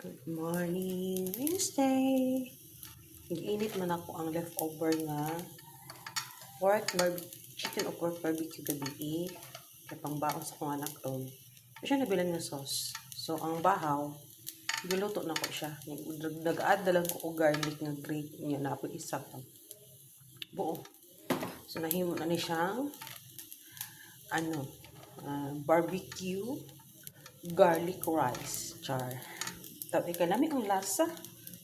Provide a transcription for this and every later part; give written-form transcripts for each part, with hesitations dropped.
Good morning, Wednesday. Nag-init man ako ang leftover nga chicken or pork barbecue gabi. Kaya pang baon sa kong anak ron. So, siya nabilan nga sauce. So, ang bahaw, giluto na ko siya. Nag-add na lang ko garlic nga grate niya na ako isa pang buo. So, nahimo na ni siyang barbecue garlic rice. Char. Tapos ka namin ang lasa.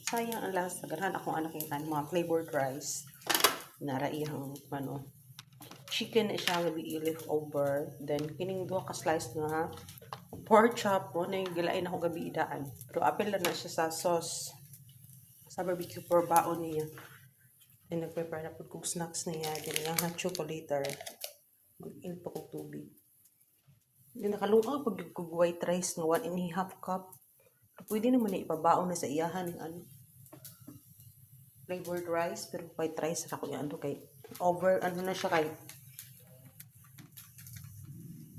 Sayang ang lasa. Ganahan akong anak yung mga flavored rice. Naraihang chicken na siya nga i-lift over. Then, kining duha ka slice nga pork chop po na yung gilain ako gabi idaan. Pero apel lang na siya sa sauce. Sa barbecue for baon niya. Then, nag-prepare na po kong snacks niya. Then, yung hot chocolate. Mag-in pa kong tubig. Then, nakalunga pag yung white rice nga 1.5 cup. Pwede naman na ipabaon na sa iyahan ng flavored rice, pero white rice ako yan kay na siya kay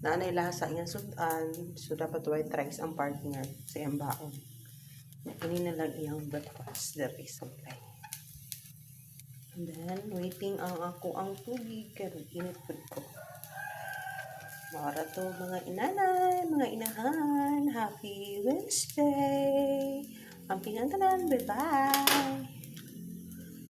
naanay lasa yan sudan, so dapat white rice ang partner sa iyang baon. Ini na lang iyang breakfast, the rice supply. And then waiting ang tubig kay init food ko. Mara to mga inanay, mga inahan. Happy Wednesday! Ang pingantanan, bye-bye!